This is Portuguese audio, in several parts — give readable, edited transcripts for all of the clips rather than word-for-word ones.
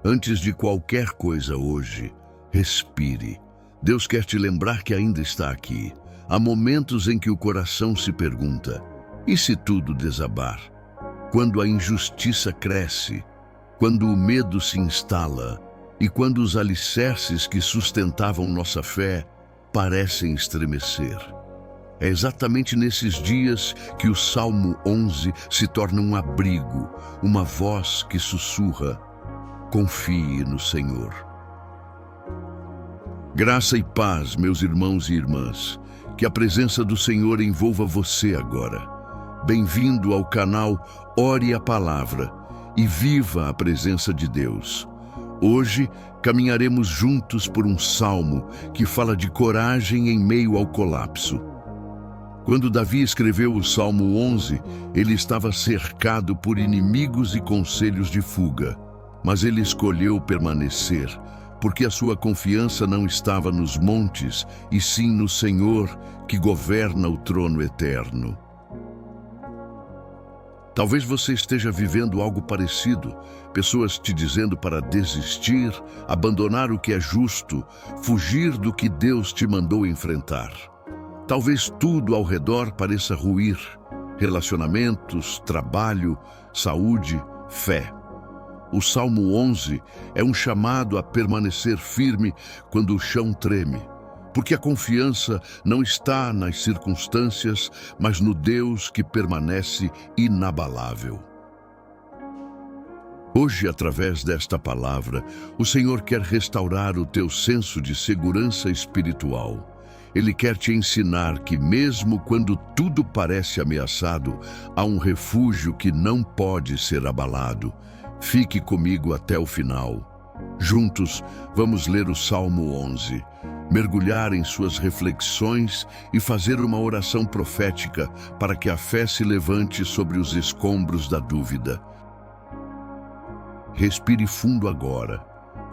Antes de qualquer coisa hoje, respire. Deus quer te lembrar que ainda está aqui. Há momentos em que o coração se pergunta: e se tudo desabar? Quando a injustiça cresce, quando o medo se instala e quando os alicerces que sustentavam nossa fé parecem estremecer. É exatamente nesses dias que o Salmo 11 se torna um abrigo, uma voz que sussurra: confie no Senhor. Graça e paz, meus irmãos e irmãs, que a presença do Senhor envolva você agora. Bem-vindo ao canal Ore a Palavra e viva a presença de Deus. Hoje caminharemos juntos por um salmo que fala de coragem em meio ao colapso. Quando Davi escreveu o Salmo 11, ele estava cercado por inimigos e conselhos de fuga, mas ele escolheu permanecer, porque a sua confiança não estava nos montes, e sim no Senhor, que governa o trono eterno. Talvez você esteja vivendo algo parecido, pessoas te dizendo para desistir, abandonar o que é justo, fugir do que Deus te mandou enfrentar. Talvez tudo ao redor pareça ruir: relacionamentos, trabalho, saúde, fé. O Salmo 11 é um chamado a permanecer firme quando o chão treme, porque a confiança não está nas circunstâncias, mas no Deus que permanece inabalável. Hoje, através desta palavra, o Senhor quer restaurar o teu senso de segurança espiritual. Ele quer te ensinar que mesmo quando tudo parece ameaçado, há um refúgio que não pode ser abalado. Fique comigo até o final. Juntos, vamos ler o Salmo 11, mergulhar em suas reflexões e fazer uma oração profética para que a fé se levante sobre os escombros da dúvida. Respire fundo agora.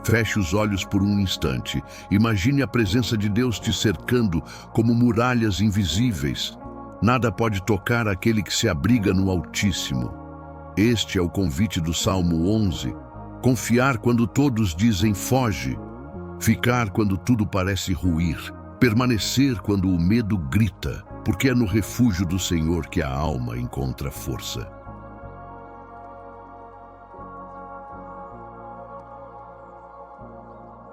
Feche os olhos por um instante. Imagine a presença de Deus te cercando como muralhas invisíveis. Nada pode tocar aquele que se abriga no Altíssimo. Este é o convite do Salmo 11. Confiar quando todos dizem foge. Ficar quando tudo parece ruir. Permanecer quando o medo grita, porque é no refúgio do Senhor que a alma encontra força.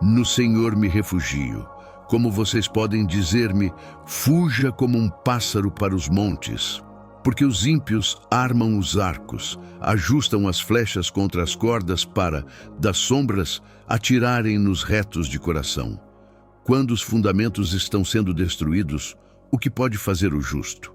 No Senhor me refugio. Como vocês podem dizer-me, fuja como um pássaro para os montes. Porque os ímpios armam os arcos, ajustam as flechas contra as cordas para, das sombras, atirarem nos retos de coração. Quando os fundamentos estão sendo destruídos, o que pode fazer o justo?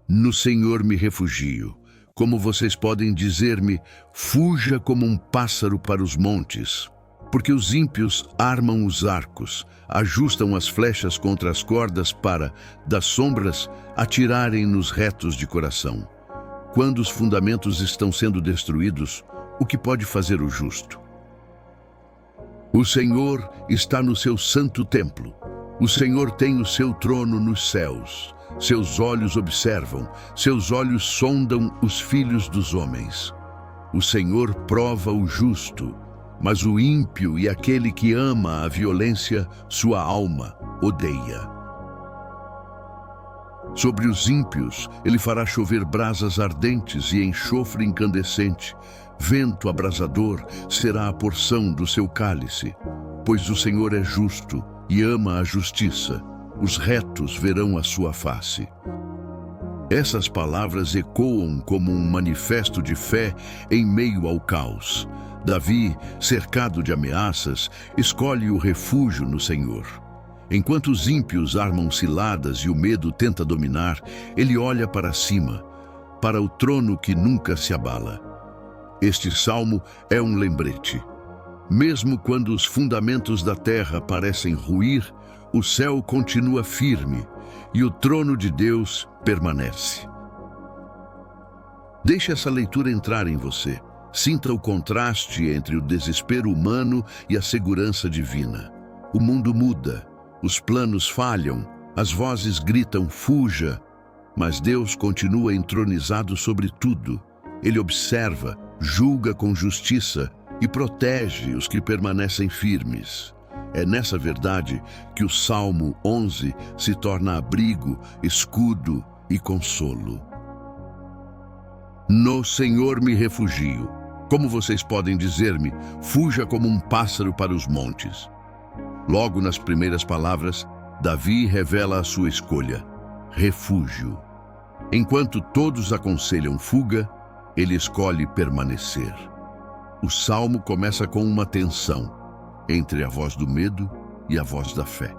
No Senhor me refugio. Como vocês podem dizer-me, fuja como um pássaro para os montes. Porque os ímpios armam os arcos, ajustam as flechas contra as cordas para, das sombras, atirarem nos retos de coração. Quando os fundamentos estão sendo destruídos, o que pode fazer o justo? O Senhor está no seu santo templo. O Senhor tem o seu trono nos céus. Seus olhos observam, seus olhos sondam os filhos dos homens. O Senhor prova o justo, mas o ímpio e aquele que ama a violência, sua alma odeia. Sobre os ímpios, ele fará chover brasas ardentes e enxofre incandescente. Vento abrasador será a porção do seu cálice. Pois o Senhor é justo e ama a justiça. Os retos verão a sua face. Essas palavras ecoam como um manifesto de fé em meio ao caos. Davi, cercado de ameaças, escolhe o refúgio no Senhor. Enquanto os ímpios armam ciladas e o medo tenta dominar, ele olha para cima, para o trono que nunca se abala. Este salmo é um lembrete. Mesmo quando os fundamentos da terra parecem ruir, o céu continua firme e o trono de Deus permanece. Deixe essa leitura entrar em você. Sinta o contraste entre o desespero humano e a segurança divina. O mundo muda, os planos falham, as vozes gritam fuja, mas Deus continua entronizado sobre tudo. Ele observa, julga com justiça e protege os que permanecem firmes. É nessa verdade que o Salmo 11 se torna abrigo, escudo e consolo. No Senhor me refugio. Como vocês podem dizer-me, fuja como um pássaro para os montes. Logo nas primeiras palavras, Davi revela a sua escolha: refúgio. Enquanto todos aconselham fuga, ele escolhe permanecer. O salmo começa com uma tensão entre a voz do medo e a voz da fé.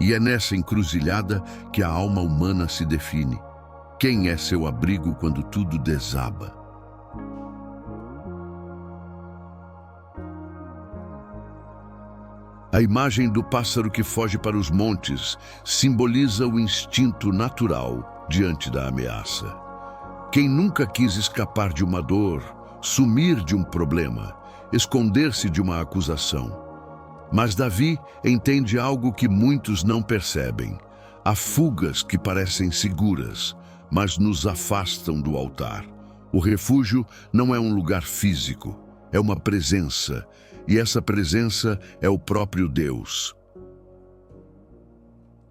E é nessa encruzilhada que a alma humana se define. Quem é seu abrigo quando tudo desaba? A imagem do pássaro que foge para os montes simboliza o instinto natural diante da ameaça. Quem nunca quis escapar de uma dor, sumir de um problema, esconder-se de uma acusação? Mas Davi entende algo que muitos não percebem. Há fugas que parecem seguras, mas nos afastam do altar. O refúgio não é um lugar físico, é uma presença, e essa presença é o próprio Deus.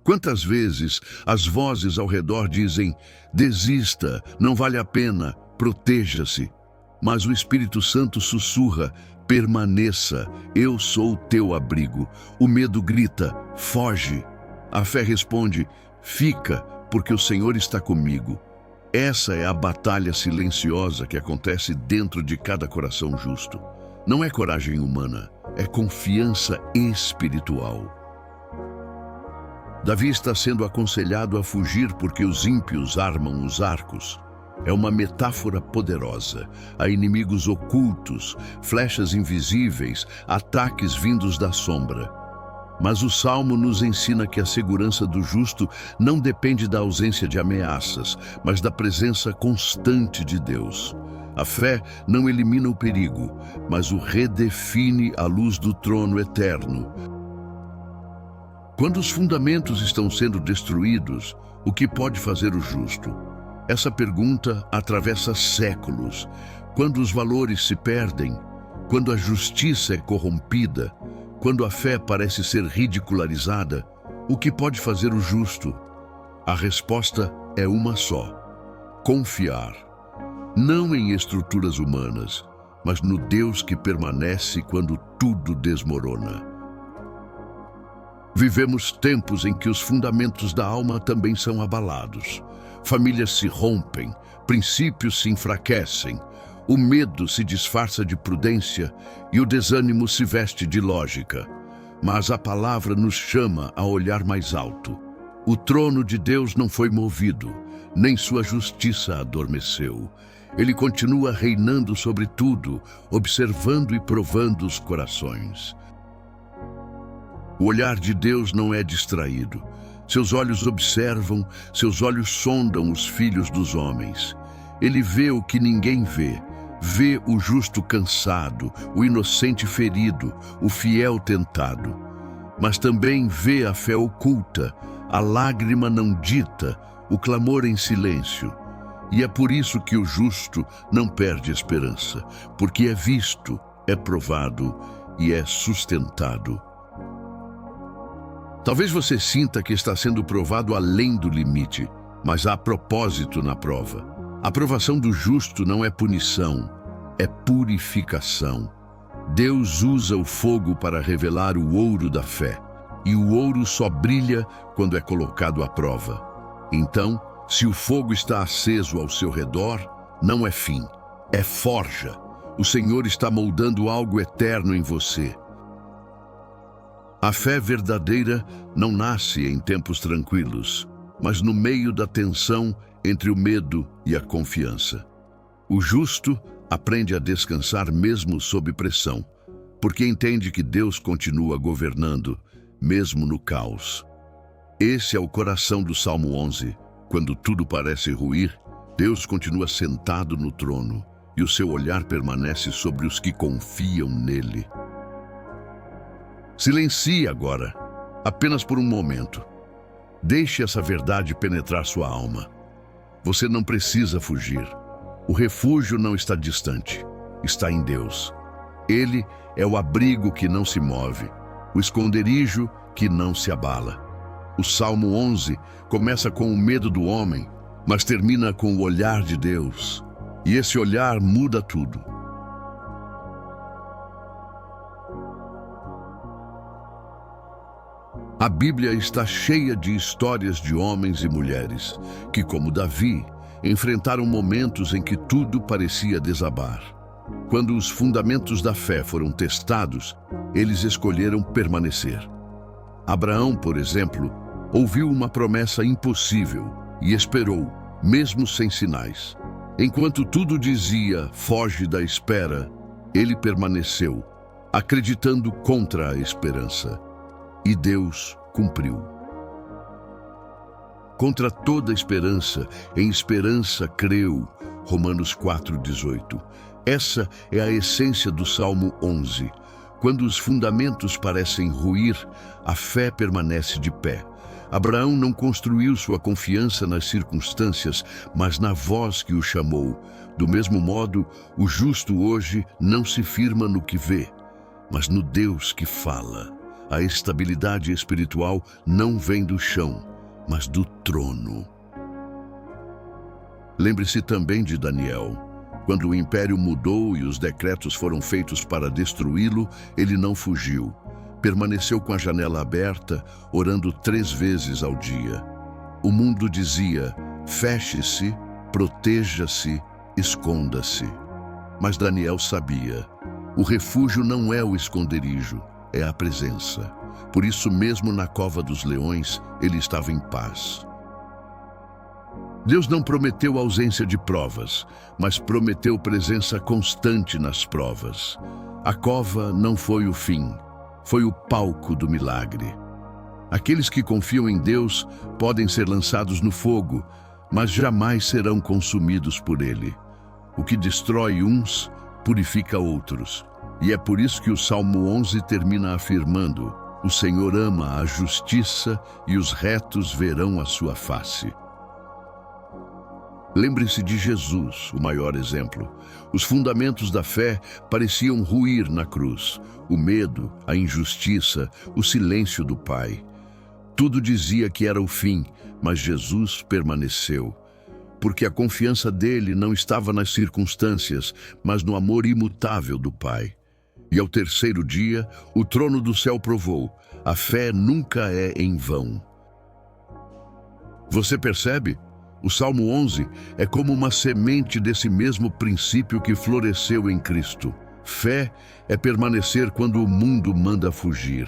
Quantas vezes as vozes ao redor dizem: desista, não vale a pena, proteja-se. Mas o Espírito Santo sussurra: permaneça, eu sou o teu abrigo. O medo grita: foge. A fé responde: fica, porque o Senhor está comigo. Essa é a batalha silenciosa que acontece dentro de cada coração justo. Não é coragem humana, é confiança espiritual. Davi está sendo aconselhado a fugir porque os ímpios armam os arcos. É uma metáfora poderosa. Há inimigos ocultos, flechas invisíveis, ataques vindos da sombra. Mas o Salmo nos ensina que a segurança do justo não depende da ausência de ameaças, mas da presença constante de Deus. A fé não elimina o perigo, mas o redefine à luz do trono eterno. Quando os fundamentos estão sendo destruídos, o que pode fazer o justo? Essa pergunta atravessa séculos. Quando os valores se perdem, quando a justiça é corrompida, quando a fé parece ser ridicularizada, o que pode fazer o justo? A resposta é uma só: confiar. Não em estruturas humanas, mas no Deus que permanece quando tudo desmorona. Vivemos tempos em que os fundamentos da alma também são abalados. Famílias se rompem, princípios se enfraquecem, o medo se disfarça de prudência e o desânimo se veste de lógica. Mas a palavra nos chama a olhar mais alto. O trono de Deus não foi movido, nem sua justiça adormeceu. Ele continua reinando sobre tudo, observando e provando os corações. O olhar de Deus não é distraído. Seus olhos observam, seus olhos sondam os filhos dos homens. Ele vê o que ninguém vê. Vê o justo cansado, o inocente ferido, o fiel tentado. Mas também vê a fé oculta, a lágrima não dita, o clamor em silêncio. E é por isso que o justo não perde esperança, porque é visto, é provado e é sustentado. Talvez você sinta que está sendo provado além do limite, mas há propósito na prova. A provação do justo não é punição, é purificação. Deus usa o fogo para revelar o ouro da fé, e o ouro só brilha quando é colocado à prova. Então, se o fogo está aceso ao seu redor, não é fim, é forja. O Senhor está moldando algo eterno em você. A fé verdadeira não nasce em tempos tranquilos, mas no meio da tensão entre o medo e a confiança. O justo aprende a descansar mesmo sob pressão, porque entende que Deus continua governando, mesmo no caos. Esse é o coração do Salmo 11. Quando tudo parece ruir, Deus continua sentado no trono, e o seu olhar permanece sobre os que confiam nele. Silencie agora, apenas por um momento. Deixe essa verdade penetrar sua alma. Você não precisa fugir. O refúgio não está distante, está em Deus. Ele é o abrigo que não se move, o esconderijo que não se abala. O Salmo 11 começa com o medo do homem, mas termina com o olhar de Deus. E esse olhar muda tudo. A Bíblia está cheia de histórias de homens e mulheres que, como Davi, enfrentaram momentos em que tudo parecia desabar. Quando os fundamentos da fé foram testados, eles escolheram permanecer. Abraão, por exemplo, ouviu uma promessa impossível e esperou, mesmo sem sinais. Enquanto tudo dizia, foge da espera, ele permaneceu, acreditando contra a esperança. E Deus cumpriu. Contra toda esperança, em esperança creu. Romanos 4,18. Essa é a essência do Salmo 11. Quando os fundamentos parecem ruir, a fé permanece de pé. Abraão não construiu sua confiança nas circunstâncias, mas na voz que o chamou. Do mesmo modo, o justo hoje não se firma no que vê, mas no Deus que fala. A estabilidade espiritual não vem do chão, mas do trono. Lembre-se também de Daniel. Quando o império mudou e os decretos foram feitos para destruí-lo, ele não fugiu. Permaneceu com a janela aberta, orando 3 vezes ao dia. O mundo dizia, feche-se, proteja-se, esconda-se. Mas Daniel sabia, o refúgio não é o esconderijo, é a presença. Por isso mesmo na cova dos leões, ele estava em paz. Deus não prometeu ausência de provas, mas prometeu presença constante nas provas. A cova não foi o fim, foi o palco do milagre. Aqueles que confiam em Deus podem ser lançados no fogo, mas jamais serão consumidos por ele. O que destrói uns, purifica outros. E é por isso que o Salmo 11 termina afirmando, o Senhor ama a justiça e os retos verão a sua face. Lembre-se de Jesus, o maior exemplo. Os fundamentos da fé pareciam ruir na cruz. O medo, a injustiça, o silêncio do Pai. Tudo dizia que era o fim, mas Jesus permaneceu. Porque a confiança dele não estava nas circunstâncias, mas no amor imutável do Pai. E ao 3º dia, o trono do céu provou, a fé nunca é em vão. Você percebe? O Salmo 11 é como uma semente desse mesmo princípio que floresceu em Cristo. Fé é permanecer quando o mundo manda fugir.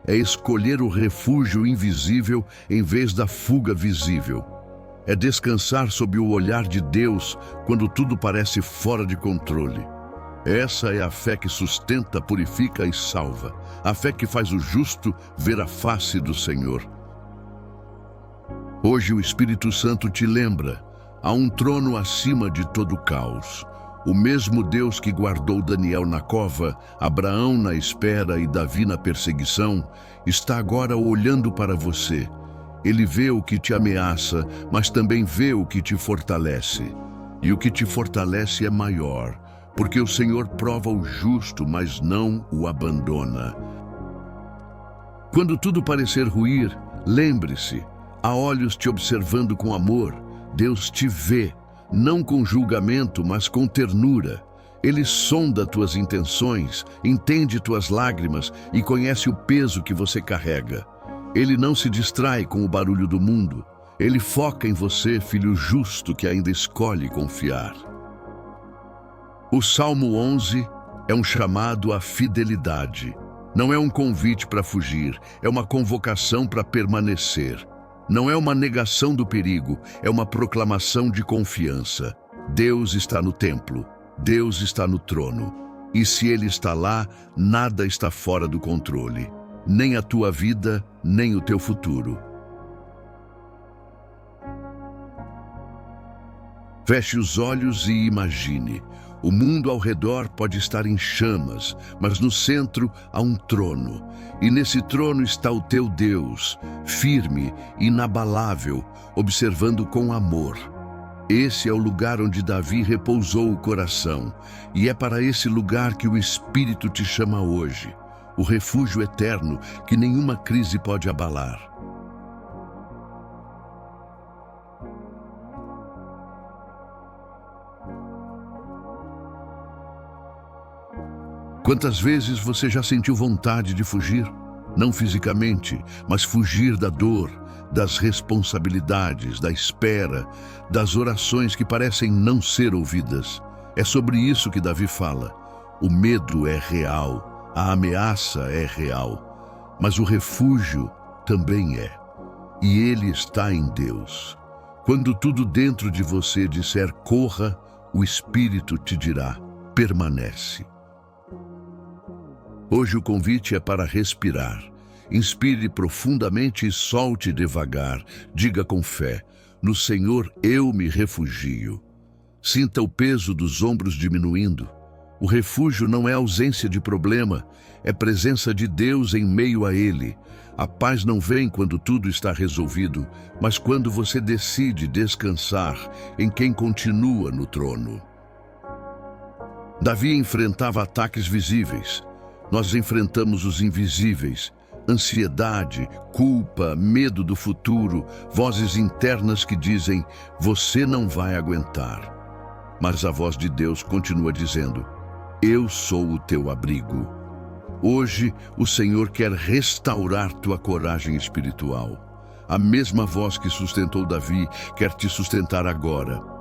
É escolher o refúgio invisível em vez da fuga visível. É descansar sob o olhar de Deus quando tudo parece fora de controle. Essa é a fé que sustenta, purifica e salva. A fé que faz o justo ver a face do Senhor. Hoje o Espírito Santo te lembra, há um trono acima de todo caos. O mesmo Deus que guardou Daniel na cova, Abraão na espera e Davi na perseguição, está agora olhando para você. Ele vê o que te ameaça, mas também vê o que te fortalece. E o que te fortalece é maior, porque o Senhor prova o justo, mas não o abandona. Quando tudo parecer ruir, lembre-se, há olhos te observando com amor. Deus te vê, não com julgamento, mas com ternura. Ele sonda tuas intenções, entende tuas lágrimas e conhece o peso que você carrega. Ele não se distrai com o barulho do mundo. Ele foca em você, filho justo que ainda escolhe confiar. O Salmo 11 é um chamado à fidelidade. Não é um convite para fugir, é uma convocação para permanecer. Não é uma negação do perigo, é uma proclamação de confiança. Deus está no templo, Deus está no trono. E se Ele está lá, nada está fora do controle. Nem a tua vida, nem o teu futuro. Feche os olhos e imagine. O mundo ao redor pode estar em chamas, mas no centro há um trono. E nesse trono está o teu Deus, firme, inabalável, observando com amor. Esse é o lugar onde Davi repousou o coração, e é para esse lugar que o Espírito te chama hoje, o refúgio eterno que nenhuma crise pode abalar. Quantas vezes você já sentiu vontade de fugir? Não fisicamente, mas fugir da dor, das responsabilidades, da espera, das orações que parecem não ser ouvidas. É sobre isso que Davi fala. O medo é real, a ameaça é real, mas o refúgio também é. E ele está em Deus. Quando tudo dentro de você disser corra, o Espírito te dirá, permanece. Hoje o convite é para respirar. Inspire profundamente e solte devagar. Diga com fé, no Senhor eu me refugio. Sinta o peso dos ombros diminuindo. O refúgio não é ausência de problema, é presença de Deus em meio a ele. A paz não vem quando tudo está resolvido, mas quando você decide descansar em quem continua no trono. Davi enfrentava ataques visíveis. Nós enfrentamos os invisíveis, ansiedade, culpa, medo do futuro, vozes internas que dizem, você não vai aguentar. Mas a voz de Deus continua dizendo, eu sou o teu abrigo. Hoje, o Senhor quer restaurar tua coragem espiritual. A mesma voz que sustentou Davi quer te sustentar agora.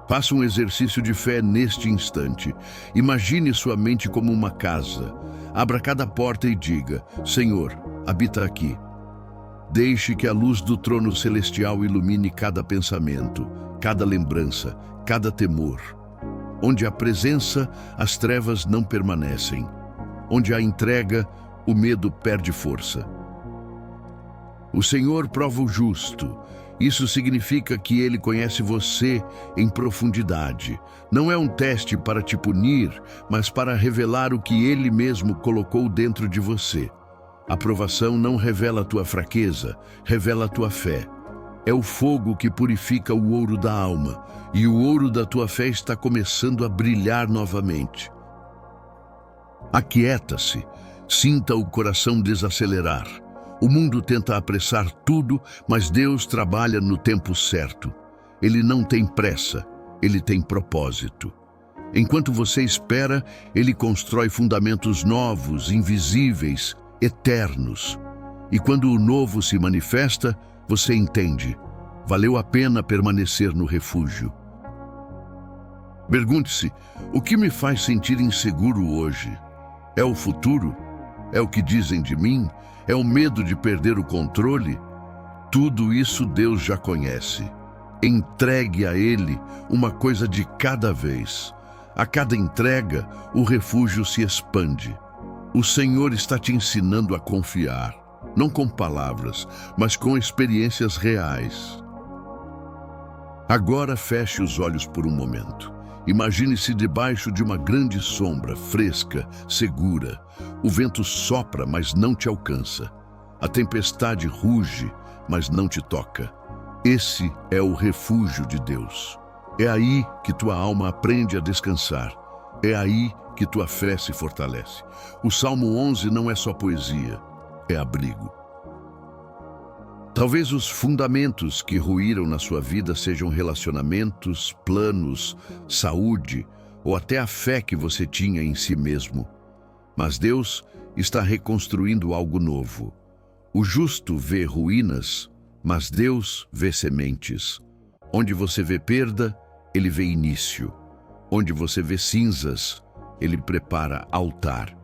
Faça um exercício de fé neste instante. Imagine sua mente como uma casa. Abra cada porta e diga, Senhor, habita aqui. Deixe que a luz do trono celestial ilumine cada pensamento, cada lembrança, cada temor. Onde há presença, as trevas não permanecem. Onde há entrega, o medo perde força. O Senhor prova o justo. Isso significa que Ele conhece você em profundidade. Não é um teste para te punir, mas para revelar o que Ele mesmo colocou dentro de você. A provação não revela a tua fraqueza, revela a tua fé. É o fogo que purifica o ouro da alma, e o ouro da tua fé está começando a brilhar novamente. Aquieta-se, sinta o coração desacelerar. O mundo tenta apressar tudo, mas Deus trabalha no tempo certo. Ele não tem pressa, ele tem propósito. Enquanto você espera, ele constrói fundamentos novos, invisíveis, eternos. E quando o novo se manifesta, você entende. Valeu a pena permanecer no refúgio. Pergunte-se, o que me faz sentir inseguro hoje? É o futuro? É o que dizem de mim? É o medo de perder o controle? Tudo isso Deus já conhece. Entregue a Ele uma coisa de cada vez. A cada entrega, o refúgio se expande. O Senhor está te ensinando a confiar, não com palavras, mas com experiências reais. Agora feche os olhos por um momento. Imagine-se debaixo de uma grande sombra, fresca, segura. O vento sopra, mas não te alcança. A tempestade ruge, mas não te toca. Esse é o refúgio de Deus. É aí que tua alma aprende a descansar. É aí que tua fé se fortalece. O Salmo 11 não é só poesia, é abrigo. Talvez os fundamentos que ruíram na sua vida sejam relacionamentos, planos, saúde ou até a fé que você tinha em si mesmo. Mas Deus está reconstruindo algo novo. O justo vê ruínas, mas Deus vê sementes. Onde você vê perda, Ele vê início. Onde você vê cinzas, Ele prepara altar.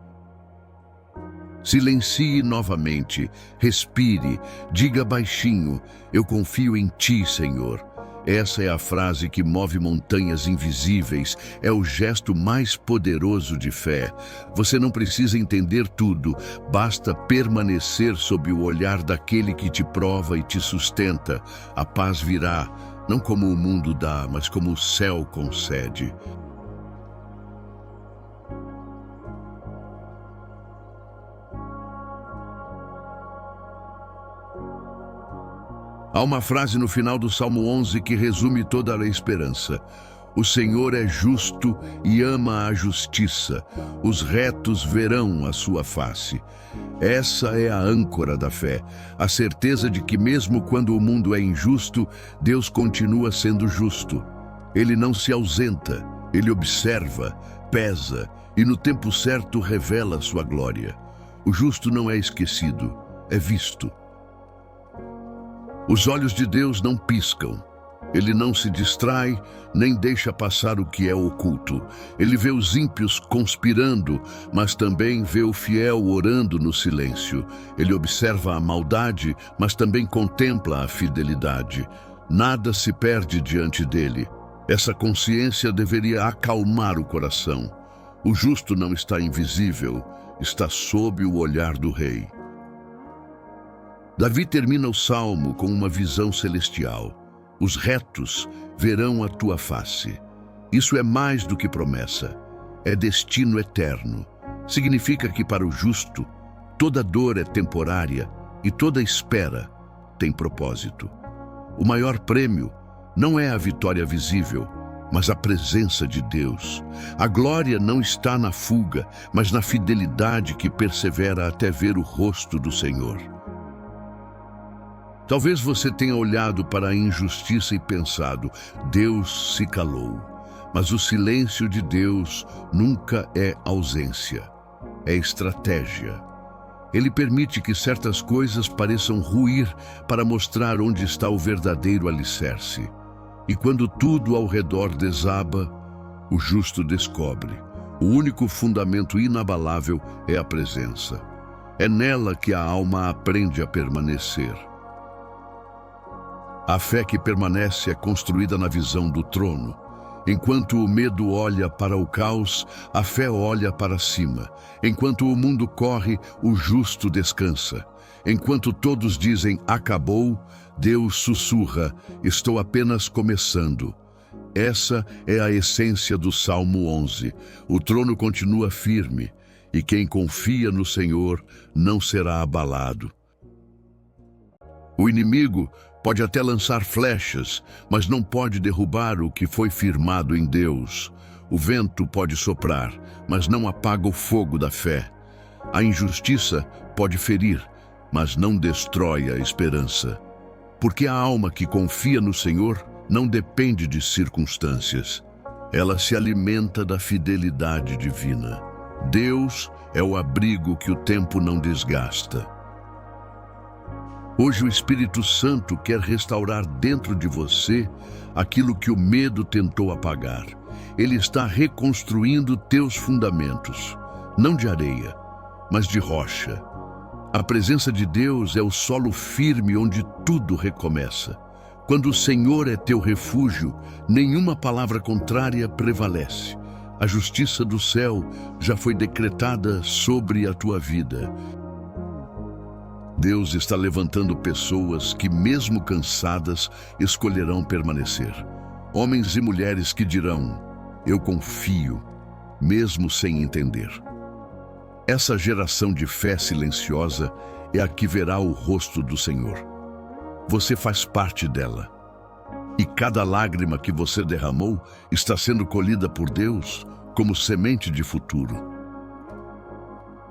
Silencie novamente, respire, diga baixinho, eu confio em Ti, Senhor. Essa é a frase que move montanhas invisíveis, é o gesto mais poderoso de fé. Você não precisa entender tudo, basta permanecer sob o olhar daquele que te prova e te sustenta. A paz virá, não como o mundo dá, mas como o céu concede. Há uma frase no final do Salmo 11 que resume toda a esperança. O Senhor é justo e ama a justiça. Os retos verão a sua face. Essa é a âncora da fé, a certeza de que mesmo quando o mundo é injusto, Deus continua sendo justo. Ele não se ausenta, ele observa, pesa e no tempo certo revela sua glória. O justo não é esquecido, é visto. Os olhos de Deus não piscam. Ele não se distrai, nem deixa passar o que é oculto. Ele vê os ímpios conspirando, mas também vê o fiel orando no silêncio. Ele observa a maldade, mas também contempla a fidelidade. Nada se perde diante dele. Essa consciência deveria acalmar o coração. O justo não está invisível, está sob o olhar do rei. Davi termina o salmo com uma visão celestial. Os retos verão a tua face. Isso é mais do que promessa, é destino eterno. Significa que para o justo, toda dor é temporária e toda espera tem propósito. O maior prêmio não é a vitória visível, mas a presença de Deus. A glória não está na fuga, mas na fidelidade que persevera até ver o rosto do Senhor. Talvez você tenha olhado para a injustiça e pensado, Deus se calou. Mas o silêncio de Deus nunca é ausência, é estratégia. Ele permite que certas coisas pareçam ruir para mostrar onde está o verdadeiro alicerce. E quando tudo ao redor desaba, o justo descobre. O único fundamento inabalável é a presença. É nela que a alma aprende a permanecer. A fé que permanece é construída na visão do trono. Enquanto o medo olha para o caos, a fé olha para cima. Enquanto o mundo corre, o justo descansa. Enquanto todos dizem acabou, Deus sussurra, estou apenas começando. Essa é a essência do Salmo 11. O trono continua firme, e quem confia no Senhor não será abalado. O inimigo pode até lançar flechas, mas não pode derrubar o que foi firmado em Deus. O vento pode soprar, mas não apaga o fogo da fé. A injustiça pode ferir, mas não destrói a esperança. Porque a alma que confia no Senhor não depende de circunstâncias. Ela se alimenta da fidelidade divina. Deus é o abrigo que o tempo não desgasta. Hoje o Espírito Santo quer restaurar dentro de você aquilo que o medo tentou apagar. Ele está reconstruindo teus fundamentos, não de areia, mas de rocha. A presença de Deus é o solo firme onde tudo recomeça. Quando o Senhor é teu refúgio, nenhuma palavra contrária prevalece. A justiça do céu já foi decretada sobre a tua vida. Deus está levantando pessoas que, mesmo cansadas, escolherão permanecer. Homens e mulheres que dirão, eu confio, mesmo sem entender. Essa geração de fé silenciosa é a que verá o rosto do Senhor. Você faz parte dela. E cada lágrima que você derramou está sendo colhida por Deus como semente de futuro.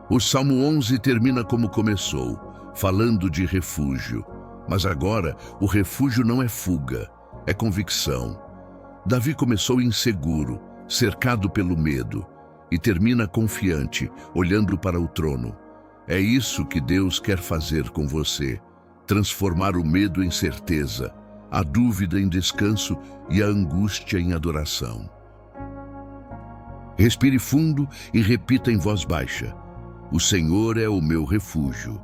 O Salmo 11 termina como começou, falando de refúgio. Mas agora, o refúgio não é fuga, é convicção. Davi começou inseguro, cercado pelo medo, e termina confiante, olhando para o trono. É isso que Deus quer fazer com você, transformar o medo em certeza, a dúvida em descanso e a angústia em adoração. Respire fundo e repita em voz baixa, o Senhor é o meu refúgio.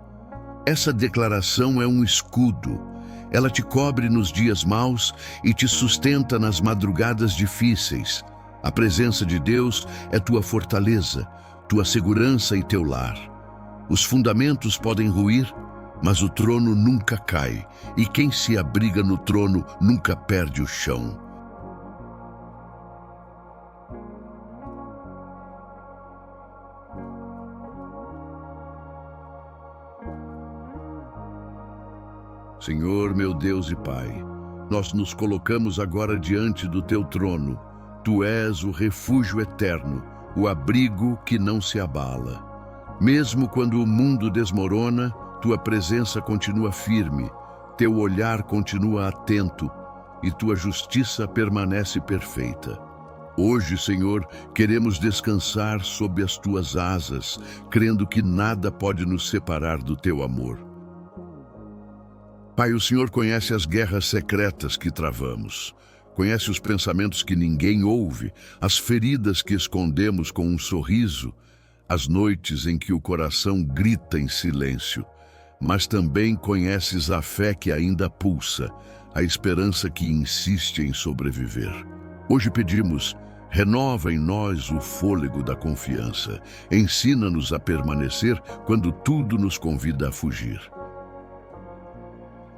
Essa declaração é um escudo. Ela te cobre nos dias maus e te sustenta nas madrugadas difíceis. A presença de Deus é tua fortaleza, tua segurança e teu lar. Os fundamentos podem ruir, mas o trono nunca cai, e quem se abriga no trono nunca perde o chão. Senhor, meu Deus e Pai, nós nos colocamos agora diante do Teu trono. Tu és o refúgio eterno, o abrigo que não se abala. Mesmo quando o mundo desmorona, Tua presença continua firme, Teu olhar continua atento e Tua justiça permanece perfeita. Hoje, Senhor, queremos descansar sob as Tuas asas, crendo que nada pode nos separar do Teu amor. Pai, o Senhor conhece as guerras secretas que travamos, conhece os pensamentos que ninguém ouve, as feridas que escondemos com um sorriso, as noites em que o coração grita em silêncio, mas também conheces a fé que ainda pulsa, a esperança que insiste em sobreviver. Hoje pedimos, renova em nós o fôlego da confiança, ensina-nos a permanecer quando tudo nos convida a fugir.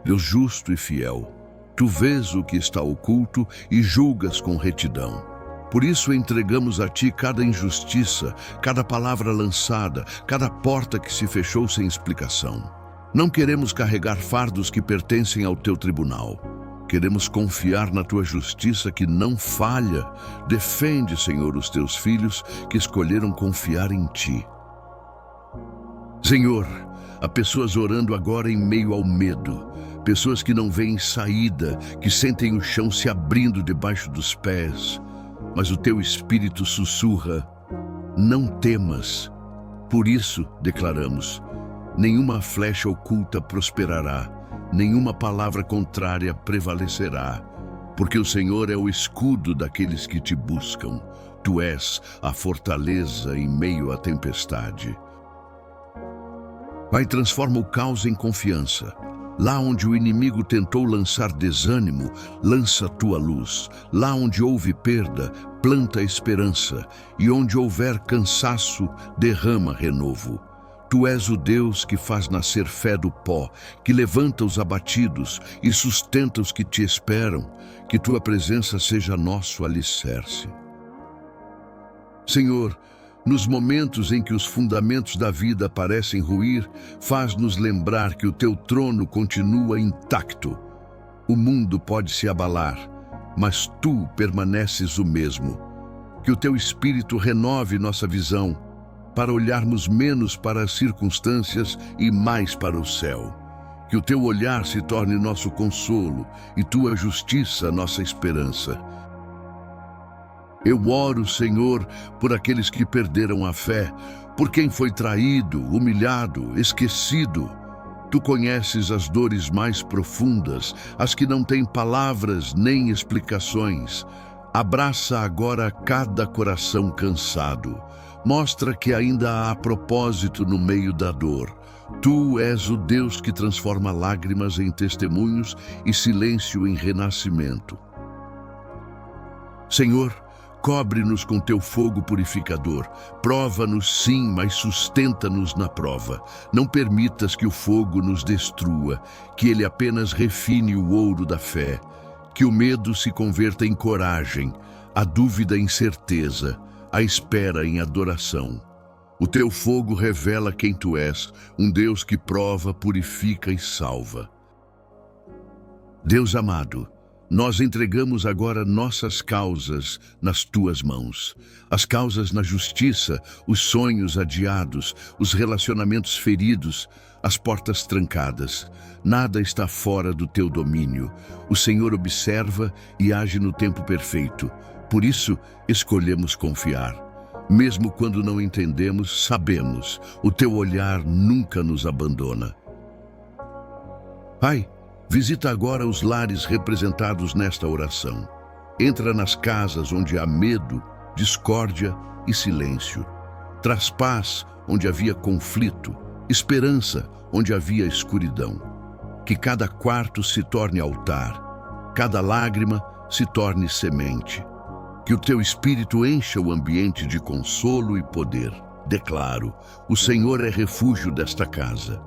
Deus justo e fiel, Tu vês o que está oculto e julgas com retidão. Por isso entregamos a Ti cada injustiça, cada palavra lançada, cada porta que se fechou sem explicação. Não queremos carregar fardos que pertencem ao Teu tribunal. Queremos confiar na Tua justiça que não falha. Defende, Senhor, os Teus filhos que escolheram confiar em Ti. Senhor, há pessoas orando agora em meio ao medo, pessoas que não veem saída, que sentem o chão se abrindo debaixo dos pés, mas o Teu Espírito sussurra, não temas. Por isso, declaramos, nenhuma flecha oculta prosperará, nenhuma palavra contrária prevalecerá, porque o Senhor é o escudo daqueles que Te buscam. Tu és a fortaleza em meio à tempestade. Pai, transforma o caos em confiança. Lá onde o inimigo tentou lançar desânimo, lança Tua luz. Lá onde houve perda, planta esperança. E onde houver cansaço, derrama renovo. Tu és o Deus que faz nascer fé do pó, que levanta os abatidos e sustenta os que Te esperam. Que Tua presença seja nosso alicerce. Senhor, nos momentos em que os fundamentos da vida parecem ruir, faz-nos lembrar que o Teu trono continua intacto. O mundo pode se abalar, mas Tu permaneces o mesmo. Que o Teu Espírito renove nossa visão, para olharmos menos para as circunstâncias e mais para o céu. Que o Teu olhar se torne nosso consolo e Tua justiça nossa esperança. Eu oro, Senhor, por aqueles que perderam a fé, por quem foi traído, humilhado, esquecido. Tu conheces as dores mais profundas, as que não têm palavras nem explicações. Abraça agora cada coração cansado. Mostra que ainda há propósito no meio da dor. Tu és o Deus que transforma lágrimas em testemunhos e silêncio em renascimento. Senhor, cobre-nos com Teu fogo purificador. Prova-nos sim, mas sustenta-nos na prova. Não permitas que o fogo nos destrua, que ele apenas refine o ouro da fé. Que o medo se converta em coragem, a dúvida em certeza, a espera em adoração. O Teu fogo revela quem Tu és, um Deus que prova, purifica e salva. Deus amado, nós entregamos agora nossas causas nas Tuas mãos. As causas na justiça, os sonhos adiados, os relacionamentos feridos, as portas trancadas. Nada está fora do Teu domínio. O Senhor observa e age no tempo perfeito. Por isso, escolhemos confiar. Mesmo quando não entendemos, sabemos, o Teu olhar nunca nos abandona. Pai, visita agora os lares representados nesta oração. Entra nas casas onde há medo, discórdia e silêncio. Traz paz onde havia conflito, esperança onde havia escuridão. Que cada quarto se torne altar, cada lágrima se torne semente. Que o Teu Espírito encha o ambiente de consolo e poder. Declaro, o Senhor é refúgio desta casa.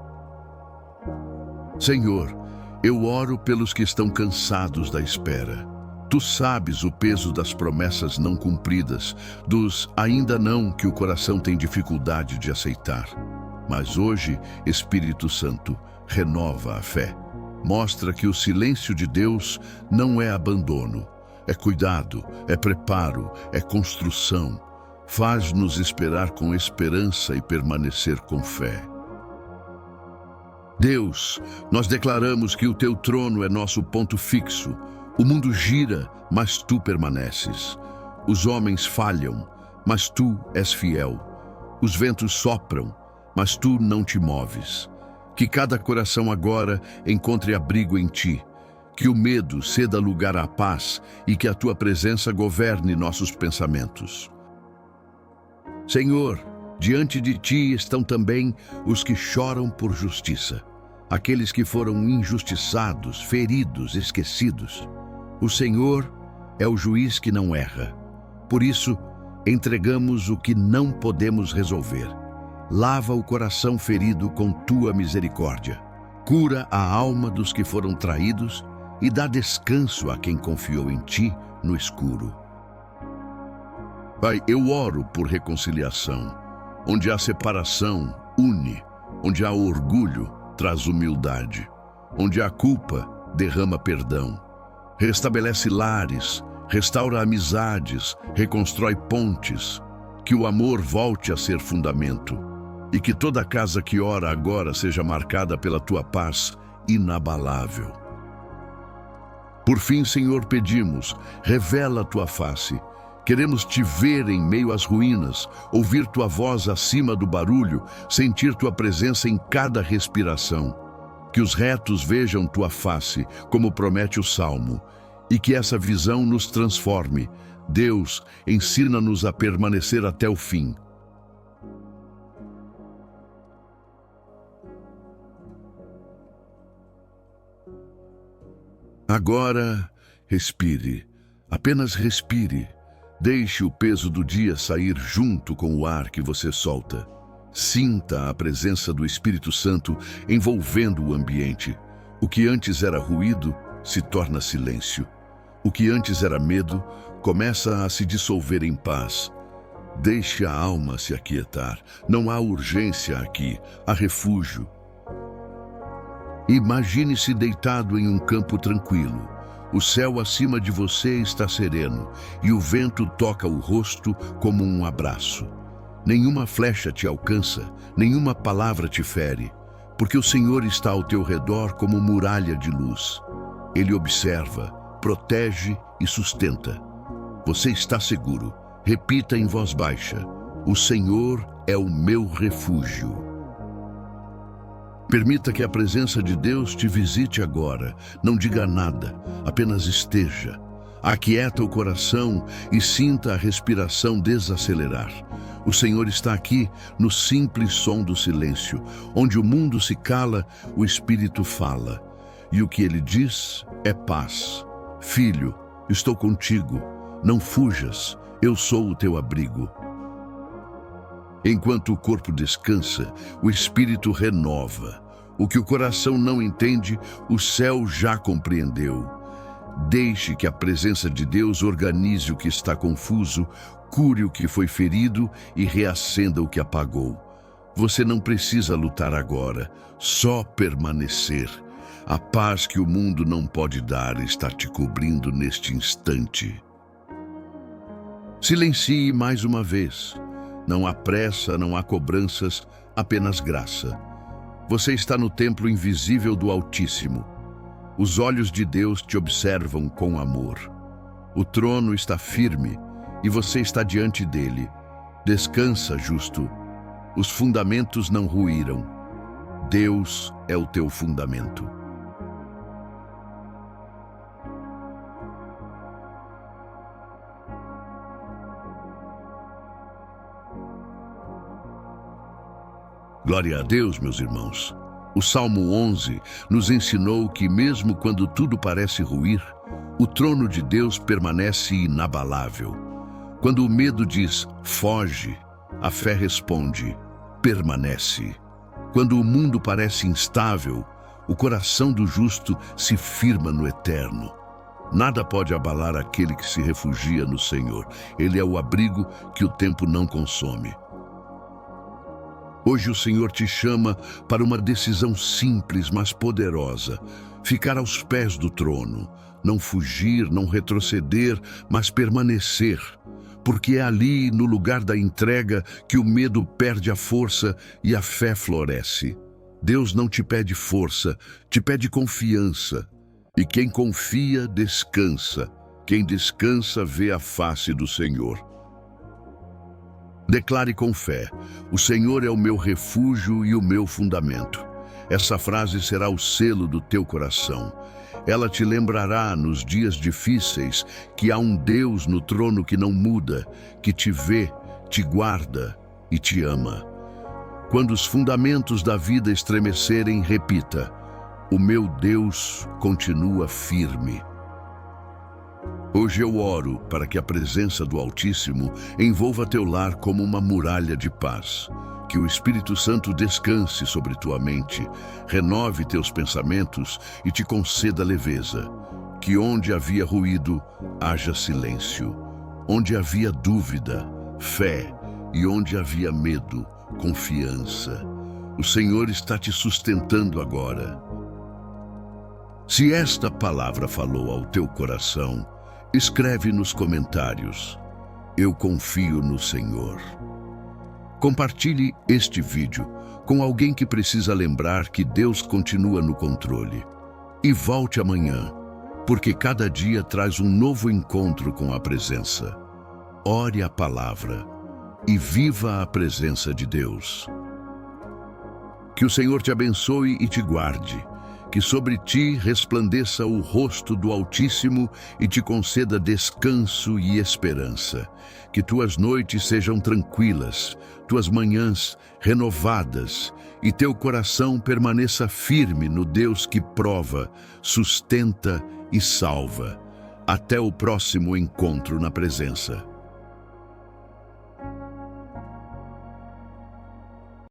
Senhor, eu oro pelos que estão cansados da espera. Tu sabes o peso das promessas não cumpridas, dos ainda não que o coração tem dificuldade de aceitar. Mas hoje, Espírito Santo, renova a fé. Mostra que o silêncio de Deus não é abandono, é cuidado, é preparo, é construção. Faz-nos esperar com esperança e permanecer com fé. Deus, nós declaramos que o teu trono é nosso ponto fixo. O mundo gira, mas tu permaneces. Os homens falham, mas tu és fiel. Os ventos sopram, mas tu não te moves. Que cada coração agora encontre abrigo em ti. Que o medo ceda lugar à paz e que a tua presença governe nossos pensamentos. Senhor, diante de ti estão também os que choram por justiça, aqueles que foram injustiçados, feridos, esquecidos. O Senhor é o juiz que não erra. Por isso, entregamos o que não podemos resolver. Lava o coração ferido com tua misericórdia. Cura a alma dos que foram traídos e dá descanso a quem confiou em ti no escuro. Pai, eu oro por reconciliação. Onde há separação, une. Onde há orgulho, traz humildade. Onde há culpa, derrama perdão. Restabelece lares, restaura amizades, reconstrói pontes. Que o amor volte a ser fundamento. E que toda casa que ora agora seja marcada pela tua paz inabalável. Por fim, Senhor, pedimos, revela a tua face. Queremos te ver em meio às ruínas, ouvir tua voz acima do barulho, sentir tua presença em cada respiração. Que os retos vejam tua face, como promete o Salmo, e que essa visão nos transforme. Deus, ensina-nos a permanecer até o fim. Agora, respire, apenas respire. Deixe o peso do dia sair junto com o ar que você solta. Sinta a presença do Espírito Santo envolvendo o ambiente. O que antes era ruído se torna silêncio. O que antes era medo começa a se dissolver em paz. Deixe a alma se aquietar. Não há urgência aqui, há refúgio. Imagine-se deitado em um campo tranquilo. O céu acima de você está sereno e o vento toca o rosto como um abraço. Nenhuma flecha te alcança, nenhuma palavra te fere, porque o Senhor está ao teu redor como muralha de luz. Ele observa, protege e sustenta. Você está seguro. Repita em voz baixa: o Senhor é o meu refúgio. Permita que a presença de Deus te visite agora. Não diga nada, apenas esteja. Aquieta o coração e sinta a respiração desacelerar. O Senhor está aqui no simples som do silêncio. Onde o mundo se cala, o Espírito fala. E o que ele diz é paz. Filho, estou contigo. Não fujas, eu sou o teu abrigo. Enquanto o corpo descansa, o espírito renova. O que o coração não entende, o céu já compreendeu. Deixe que a presença de Deus organize o que está confuso, cure o que foi ferido e reacenda o que apagou. Você não precisa lutar agora, só permanecer. A paz que o mundo não pode dar está te cobrindo neste instante. Silencie mais uma vez. Não há pressa, não há cobranças, apenas graça. Você está no templo invisível do Altíssimo. Os olhos de Deus te observam com amor. O trono está firme e você está diante dele. Descansa, justo. Os fundamentos não ruíram. Deus é o teu fundamento. Glória a Deus, meus irmãos. O Salmo 11 nos ensinou que mesmo quando tudo parece ruir, o trono de Deus permanece inabalável. Quando o medo diz, foge, a fé responde, permanece. Quando o mundo parece instável, o coração do justo se firma no eterno. Nada pode abalar aquele que se refugia no Senhor. Ele é o abrigo que o tempo não consome. Hoje o Senhor te chama para uma decisão simples, mas poderosa. Ficar aos pés do trono. Não fugir, não retroceder, mas permanecer. Porque é ali, no lugar da entrega, que o medo perde a força e a fé floresce. Deus não te pede força, te pede confiança. E quem confia, descansa. Quem descansa, vê a face do Senhor. Declare com fé: o Senhor é o meu refúgio e o meu fundamento. Essa frase será o selo do teu coração. Ela te lembrará nos dias difíceis que há um Deus no trono que não muda, que te vê, te guarda e te ama. Quando os fundamentos da vida estremecerem, repita: o meu Deus continua firme. Hoje eu oro para que a presença do Altíssimo envolva teu lar como uma muralha de paz. Que o Espírito Santo descanse sobre tua mente, renove teus pensamentos e te conceda leveza. Que onde havia ruído, haja silêncio. Onde havia dúvida, fé. E onde havia medo, confiança. O Senhor está te sustentando agora. Se esta palavra falou ao teu coração, escreve nos comentários: eu confio no Senhor. Compartilhe este vídeo com alguém que precisa lembrar que Deus continua no controle. E volte amanhã, porque cada dia traz um novo encontro com a presença. Ore a palavra e viva a presença de Deus. Que o Senhor te abençoe e te guarde. Que sobre ti resplandeça o rosto do Altíssimo e te conceda descanso e esperança. Que tuas noites sejam tranquilas, tuas manhãs renovadas e teu coração permaneça firme no Deus que prova, sustenta e salva. Até o próximo encontro na presença.